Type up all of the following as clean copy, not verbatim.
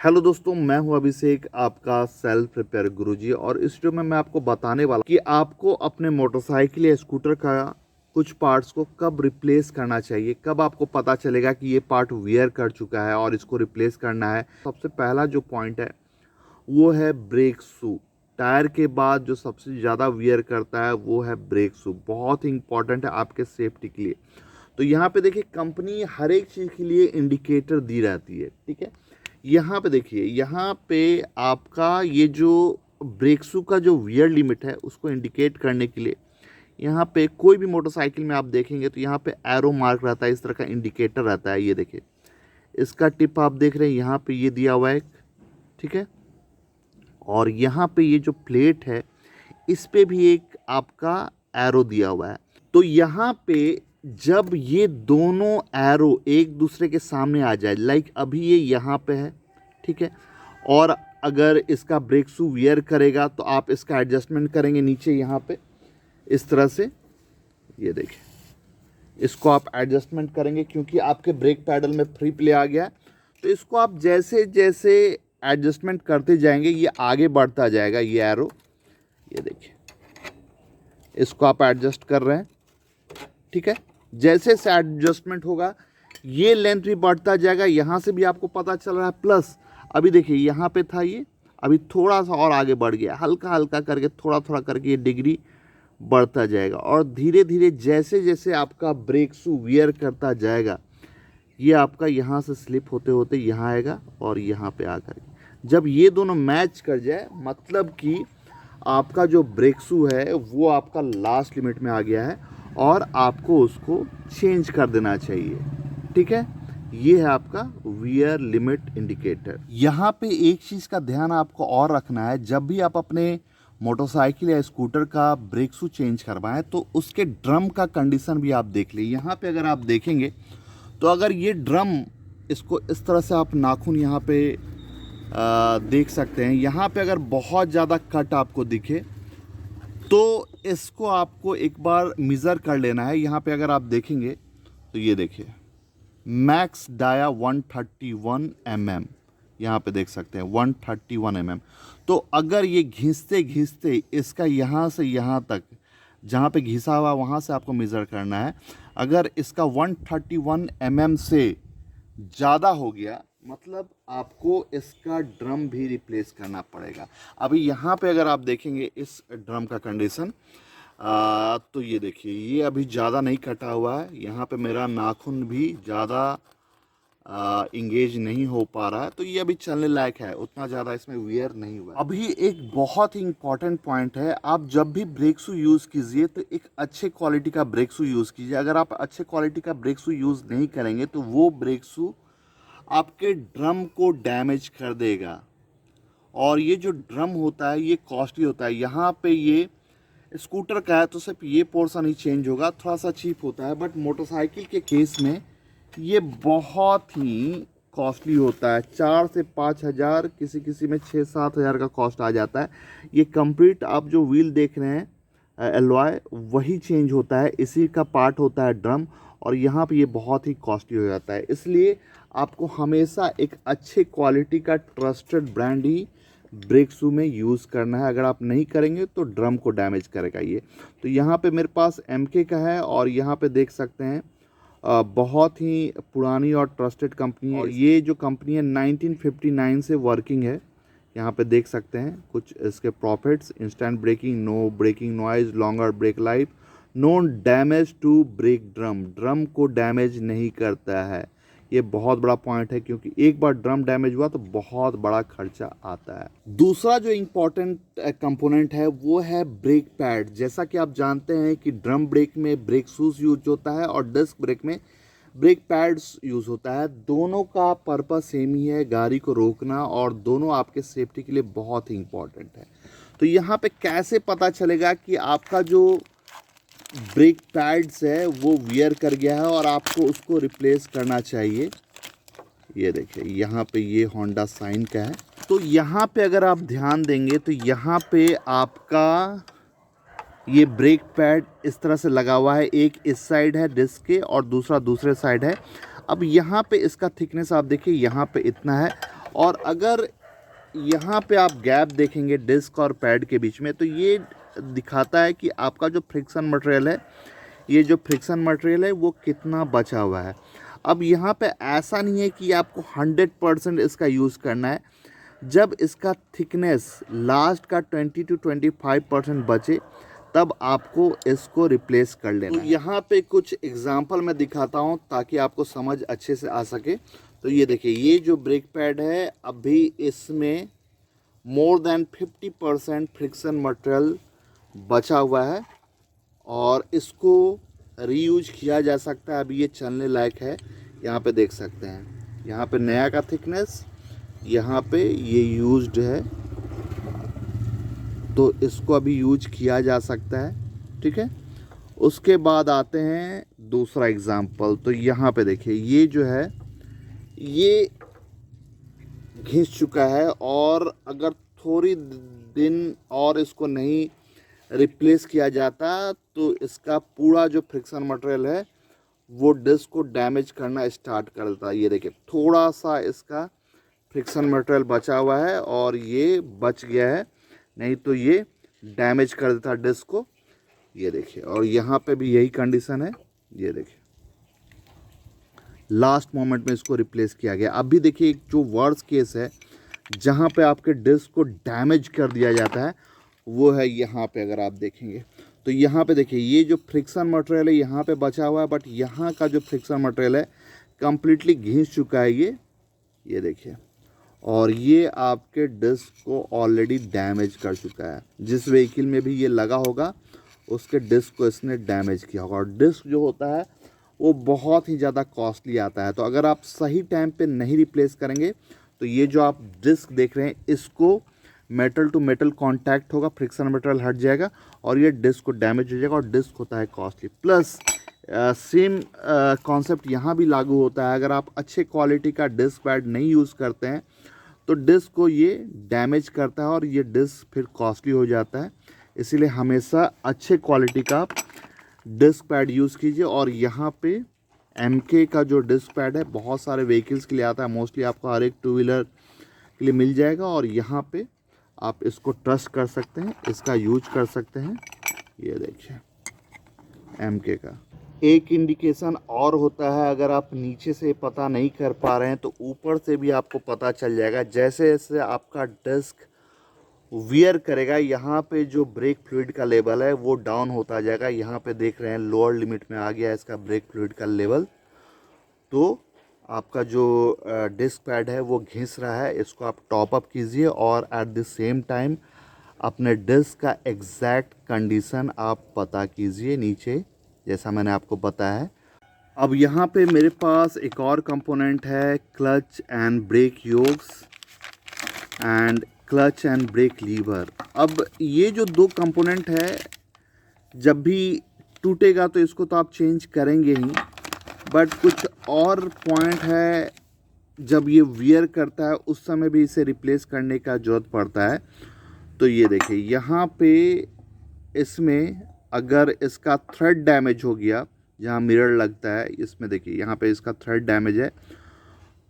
Hello दोस्तों, मैं हूं अभिषेक, आपका सेल्फ प्रिपेयर गुरुजी। और इस वीडियो में मैं आपको बताने वाला कि आपको अपने मोटरसाइकिल या स्कूटर का कुछ पार्ट्स को कब रिप्लेस करना चाहिए, कब आपको पता चलेगा कि ये पार्ट वियर कर चुका है और इसको रिप्लेस करना है। सबसे पहला जो पॉइंट है वो है ब्रेक शू। टायर के बाद जो सबसे ज़्यादा वियर करता है वो है ब्रेक शू। बहुत ही इंपॉर्टेंट है आपके सेफ्टी के लिए। तो यहाँ पे देखिए, कंपनी हर एक चीज़ के लिए इंडिकेटर दी रहती है, ठीक है। यहाँ पे देखिए, यहाँ पे आपका ये जो ब्रेक शू का जो वियर लिमिट है उसको इंडिकेट करने के लिए यहाँ पे कोई भी मोटरसाइकिल में आप देखेंगे तो यहाँ पे एरो मार्क रहता है, इस तरह का इंडिकेटर रहता है। ये देखिए, इसका टिप आप देख रहे हैं, यहाँ पे ये दिया हुआ है, ठीक है। और यहाँ पे ये जो प्लेट है इस पे भी एक आपका एरो दिया हुआ है। तो यहाँ पे जब ये दोनों एरो एक दूसरे के सामने आ जाए, लाइक अभी ये यहाँ पे है, ठीक है, और अगर इसका ब्रेक शू वियर करेगा तो आप इसका एडजस्टमेंट करेंगे नीचे यहाँ पे इस तरह से। ये देखिए, इसको आप एडजस्टमेंट करेंगे क्योंकि आपके ब्रेक पैडल में फ्री प्ले आ गया है। तो इसको आप जैसे जैसे एडजस्टमेंट करते जाएंगे ये आगे बढ़ता जाएगा, ये एरो। ये देखिए, इसको आप एडजस्ट कर रहे हैं, ठीक है। जैसे से एडजस्टमेंट होगा ये लेंथ भी बढ़ता जाएगा, यहाँ से भी आपको पता चल रहा है। प्लस अभी देखिए, यहाँ पे था ये, अभी थोड़ा सा और आगे बढ़ गया, हल्का हल्का करके थोड़ा थोड़ा करके ये डिग्री बढ़ता जाएगा। और धीरे धीरे जैसे जैसे आपका ब्रेक शू वियर करता जाएगा ये आपका यहाँ से स्लिप होते होते यहाँ आएगा और यहाँ पे आकर जब ये दोनों मैच कर जाए, मतलब कि आपका जो ब्रेक शू है वो आपका लास्ट लिमिट में आ गया है और आपको उसको चेंज कर देना चाहिए, ठीक है। ये है आपका वियर लिमिट इंडिकेटर। यहाँ पे एक चीज़ का ध्यान आपको और रखना है, जब भी आप अपने मोटरसाइकिल या स्कूटर का ब्रेक शू चेंज करवाएं तो उसके ड्रम का कंडीशन भी आप देख लें। यहाँ पे अगर आप देखेंगे तो अगर ये ड्रम, इसको इस तरह से आप नाखून यहाँ पे देख सकते हैं, यहाँ पे अगर बहुत ज़्यादा कट आपको दिखे तो इसको आपको एक बार मेज़र कर लेना है। यहाँ पे अगर आप देखेंगे तो ये देखिए, मैक्स डाया 131 mm, यहाँ पे देख सकते हैं 131 mm। तो अगर ये घिसते घिसते इसका यहाँ से यहाँ तक, जहाँ पे घिसा हुआ वहाँ से आपको मेज़र करना है। अगर इसका 131 mm से ज़्यादा हो गया मतलब आपको इसका ड्रम भी रिप्लेस करना पड़ेगा। अभी यहाँ पे अगर आप देखेंगे इस ड्रम का कंडीशन, तो ये देखिए, ये अभी ज़्यादा नहीं कटा हुआ है, यहाँ पे मेरा नाखून भी ज़्यादा इंगेज नहीं हो पा रहा है, तो ये अभी चलने लायक है, उतना ज़्यादा इसमें वियर नहीं हुआ। अभी एक बहुत ही इंपॉर्टेंट पॉइंट है, आप जब भी ब्रेक शू यूज़ कीजिए तो एक अच्छे क्वालिटी का ब्रेक शू यूज़ कीजिए। अगर आप अच्छे क्वालिटी का ब्रेक शू यूज़ नहीं करेंगे तो वो ब्रेक शू आपके ड्रम को डैमेज कर देगा। और ये जो ड्रम होता है ये कॉस्टली होता है। यहाँ पे ये स्कूटर का है तो सिर्फ ये पोर्शन ही चेंज होगा, थोड़ा सा चीप होता है, बट मोटरसाइकिल के केस में ये बहुत ही कॉस्टली होता है। 4 से 5 हज़ार, किसी किसी में 6-7 हज़ार का कॉस्ट आ जाता है। ये कंप्लीट आप जो व्हील देख रहे हैं एलॉय, वही चेंज होता है, इसी का पार्ट होता है ड्रम। और यहाँ पे ये बहुत ही कॉस्टली हो जाता है, इसलिए आपको हमेशा एक अच्छे क्वालिटी का ट्रस्टेड ब्रांड ही ब्रेक शू में यूज़ करना है। अगर आप नहीं करेंगे तो ड्रम को डैमेज करेगा ये। तो यहाँ पे मेरे पास MK का है और यहाँ पे देख सकते हैं बहुत ही पुरानी और ट्रस्टेड कंपनी है। और ये जो कंपनी है 1959 से वर्किंग है। यहाँ पे देख सकते हैं कुछ इसके profits: instant braking, no braking noise, longer brake life, no damage to brake drum, drum को डैमेज नहीं करता है। ये बहुत बड़ा पॉइंट है क्योंकि एक बार ड्रम डैमेज हुआ तो बहुत बड़ा खर्चा आता है। दूसरा जो इम्पोर्टेंट कंपोनेंट है वो है ब्रेक पैड। जैसा कि आप जानते हैं कि ड्रम ब्रेक में ब्रेक शूज यूज होता है और डिस्क ब्रेक में ब्रेक पैड्स यूज़ होता है। दोनों का पर्पस सेम ही है, गाड़ी को रोकना, और दोनों आपके सेफ्टी के लिए बहुत ही इम्पोर्टेंट है। तो यहाँ पे कैसे पता चलेगा कि आपका जो ब्रेक पैड्स है वो वियर कर गया है और आपको उसको रिप्लेस करना चाहिए? ये देखिए, यहाँ पे ये होंडा साइन का है। तो यहाँ पे अगर आप ध्यान देंगे तो यहाँ पे आपका ये ब्रेक पैड इस तरह से लगा हुआ है, एक इस साइड है डिस्क के और दूसरा दूसरे साइड है। अब यहाँ पे इसका थिकनेस आप देखिए, यहाँ पे इतना है और अगर यहाँ पे आप गैप देखेंगे डिस्क और पैड के बीच में, तो ये दिखाता है कि आपका जो फ्रिक्शन मटेरियल है, ये जो फ्रिक्शन मटेरियल है वो कितना बचा हुआ है। अब यहाँ पे ऐसा नहीं है कि आपको 100% इसका यूज़ करना है। जब इसका थिकनेस लास्ट का 20 to 25% बचे, तब आपको इसको रिप्लेस कर लेना है। तो यहाँ पे कुछ एग्जांपल मैं दिखाता हूँ ताकि आपको समझ अच्छे से आ सके। तो ये देखिए, ये जो ब्रेक पैड है, अभी इसमें मोर देन 50% फ्रिक्शन मटेरियल बचा हुआ है और इसको रीयूज किया जा सकता है। अभी ये चलने लायक है। यहाँ पे देख सकते हैं, यहाँ पे नया का थिकनेस, यहाँ पे ये यूज्ड है, तो इसको अभी यूज किया जा सकता है। ठीक है, उसके बाद आते हैं दूसरा एग्जांपल। तो यहाँ पे देखिए, ये जो है ये घिस चुका है और अगर थोड़ी दिन और इसको नहीं रिप्लेस किया जाता तो इसका पूरा जो फ्रिक्शन मटेरियल है वो डिस्क को डैमेज करना स्टार्ट कर देता है। ये देखिए, थोड़ा सा इसका फ्रिक्शन मटेरियल बचा हुआ है और ये बच गया है, नहीं तो ये डैमेज कर देता डिस्क को। ये देखिए, और यहाँ पे भी यही कंडीशन है। ये देखिए, लास्ट मोमेंट में इसको रिप्लेस किया गया। अब भी देखिए, एक जो वर्स्ट केस है जहाँ पे आपके डिस्क को डैमेज कर दिया जाता है वो है यहाँ पे। अगर आप देखेंगे तो यहाँ पे देखिए, ये जो फ्रिक्शन मटेरियल है यहाँ पे बचा हुआ है, बट यहाँ का जो फ्रिक्शन मटेरियल है कम्प्लीटली घिस चुका है ये देखिए, और ये आपके डिस्क को ऑलरेडी डैमेज कर चुका है। जिस व्हीकल में भी ये लगा होगा उसके डिस्क को इसने डैमेज किया होगा। और डिस्क जो होता है वो बहुत ही ज़्यादा कॉस्टली आता है। तो अगर आप सही टाइम पे नहीं रिप्लेस करेंगे तो ये जो आप डिस्क देख रहे हैं इसको मेटल टू मेटल कांटेक्ट होगा, फ्रिक्शन मटेरियल हट जाएगा और ये डिस्क को डैमेज हो जाएगा। और डिस्क होता है कॉस्टली। प्लस सेम कॉन्सेप्ट यहाँ भी लागू होता है। अगर आप अच्छे क्वालिटी का डिस्क पैड नहीं यूज़ करते हैं तो डिस्क को ये डैमेज करता है और ये डिस्क फिर कॉस्टली हो जाता है। इसीलिए हमेशा अच्छे क्वालिटी का डिस्क पैड यूज़ कीजिए। और यहाँ पे MK का जो डिस्क पैड है बहुत सारे व्हीकल्स के लिए आता है, मोस्टली आपको हर एक 2 व्हीलर के लिए मिल जाएगा। और यहाँ पे आप इसको ट्रस्ट कर सकते हैं, इसका यूज कर सकते हैं। ये देखिए, MK का एक इंडिकेशन और होता है। अगर आप नीचे से पता नहीं कर पा रहे हैं तो ऊपर से भी आपको पता चल जाएगा। जैसे जैसे आपका डिस्क वियर करेगा, यहाँ पे जो ब्रेक फ्लूइड का लेवल है वो डाउन होता जाएगा। यहाँ पे देख रहे हैं लोअर लिमिट में आ गया है इसका ब्रेक फ्लूइड का लेवल। तो आपका जो डिस्क पैड है वो घिस रहा है, इसको आप टॉप अप कीजिए और एट द सेम टाइम अपने डिस्क का एग्जैक्ट कंडीशन आप पता कीजिए नीचे, जैसा मैंने आपको बताया है। अब यहाँ पे मेरे पास एक और कंपोनेंट है, clutch and brake yokes and clutch and brake lever. अब ये जो दो कंपोनेंट है, जब भी टूटेगा तो इसको तो आप चेंज करेंगे ही, बट कुछ और पॉइंट है, जब ये वियर करता है उस समय भी इसे रिप्लेस करने का ज़रूरत पड़ता है। तो ये देखिए, यहाँ पे इसमें अगर इसका थ्रेड डैमेज हो गया, जहाँ मिरर लगता है इसमें देखिए यहाँ पे इसका थ्रेड डैमेज है,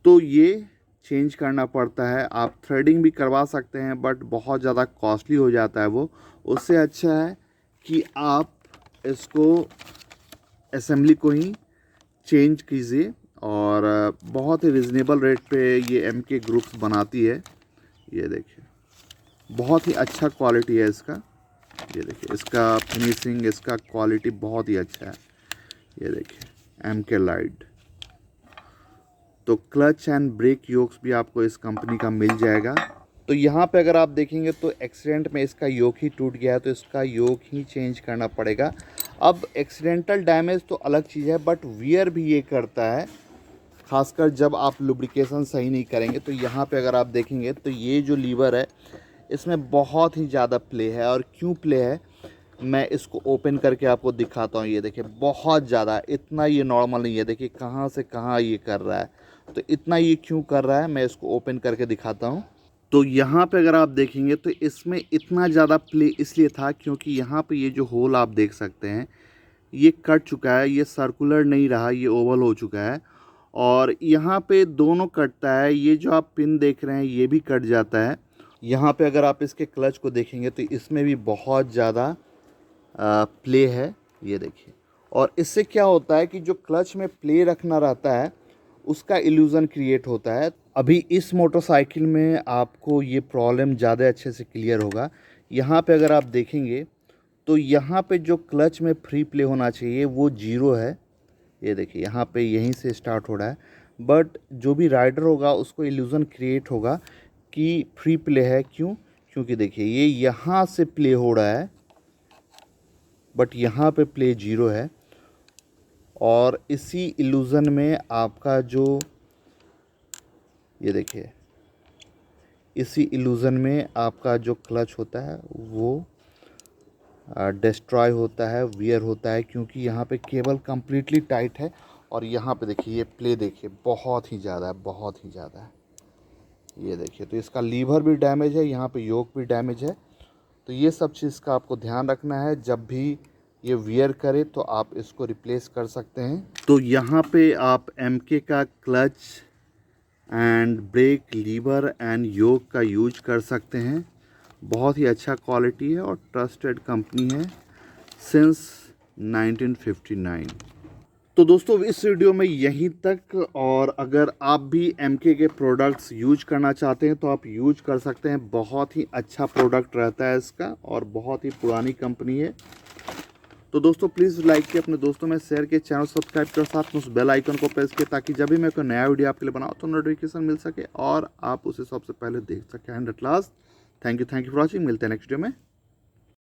तो ये चेंज करना पड़ता है। आप थ्रेडिंग भी करवा सकते हैं बट बहुत ज़्यादा कॉस्टली हो जाता है वो। उससे अच्छा है कि आप इसको असेंबली को ही चेंज कीजिए। और बहुत ही रिजनेबल रेट पे ये MK ग्रुप्स बनाती है। ये देखिए, बहुत ही अच्छा क्वालिटी है इसका। ये देखिए, इसका फिनिशिंग, इसका क्वालिटी बहुत ही अच्छा है। ये देखिए, MK लाइट। तो क्लच एंड ब्रेक योक्स भी आपको इस कंपनी का मिल जाएगा। तो यहाँ पे अगर आप देखेंगे तो एक्सीडेंट में इसका योक ही टूट गया है, तो इसका योक ही चेंज करना पड़ेगा। अब एक्सीडेंटल डैमेज तो अलग चीज़ है, बट वियर भी ये करता है, खासकर जब आप लुब्रिकेशन सही नहीं करेंगे। तो यहाँ पे अगर आप देखेंगे तो ये जो लीवर है इसमें बहुत ही ज़्यादा प्ले है। और क्यों प्ले है, मैं इसको ओपन करके आपको दिखाता हूँ। ये देखिए, बहुत ज़्यादा, इतना ये नॉर्मल नहीं है। देखिए कहाँ से कहाँ ये कर रहा है, तो इतना ये क्यों कर रहा है मैं इसको ओपन करके दिखाता हूँ। तो यहाँ पे अगर आप देखेंगे तो इसमें इतना ज़्यादा प्ले इसलिए था क्योंकि यहाँ पे ये जो होल आप देख सकते हैं ये कट चुका है, ये सर्कुलर नहीं रहा, ये ओवल हो चुका है। और यहाँ पे दोनों कटता है। ये जो आप पिन देख रहे हैं ये भी कट जाता है। यहाँ पे अगर आप इसके क्लच को देखेंगे तो इसमें भी बहुत ज़्यादा प्ले है, ये देखिए। और इससे क्या होता है कि जो क्लच में प्ले रखना रहता है उसका इल्यूज़न क्रिएट होता है। अभी इस मोटरसाइकिल में आपको ये प्रॉब्लम ज़्यादा अच्छे से क्लियर होगा। यहाँ पे अगर आप देखेंगे तो यहाँ पे जो क्लच में फ्री प्ले होना चाहिए वो 0 है। ये देखिए यहाँ पे यहीं से स्टार्ट हो रहा है, बट जो भी राइडर होगा उसको इल्यूज़न क्रिएट होगा कि फ्री प्ले है। क्यों? क्योंकि देखिए ये यहाँ से प्ले हो रहा है बट यहाँ पे प्ले 0 है। और इसी इल्यूज़न में आपका जो, ये देखिए, इसी इल्यूज़न में आपका जो क्लच होता है वो डिस्ट्रॉय होता है, वियर होता है, क्योंकि यहाँ पे केबल कम्प्लीटली टाइट है। और यहाँ पे देखिए ये प्ले देखिए बहुत ही ज़्यादा है, बहुत ही ज़्यादा है। ये देखिए तो इसका लीवर भी डैमेज है, यहाँ पे योक भी डैमेज है। तो ये सब चीज़ का आपको ध्यान रखना है। जब भी ये वियर करे तो आप इसको रिप्लेस कर सकते हैं। तो यहाँ पे आप MK का clutch and brake lever and yoke का यूज कर सकते हैं। बहुत ही अच्छा क्वालिटी है और ट्रस्टेड कंपनी है सिंस 1959। तो दोस्तों इस वीडियो में यहीं तक। और अगर आप भी MK के प्रोडक्ट्स यूज करना चाहते हैं तो आप यूज कर सकते हैं। बहुत ही अच्छा प्रोडक्ट रहता है इसका और बहुत ही पुरानी कंपनी है। तो दोस्तों प्लीज़ लाइक किए, अपने दोस्तों में शेयर किए, चैनल सब्सक्राइब कर, साथ में उस बेल आइकन को प्रेस किए ताकि जब भी मैं कोई नया वीडियो आपके लिए बनाऊँ तो नोटिफिकेशन मिल सके और आप उसे सबसे पहले देख सकें। And at last thank you for watching. मिलते हैं नेक्स्ट वीडियो में।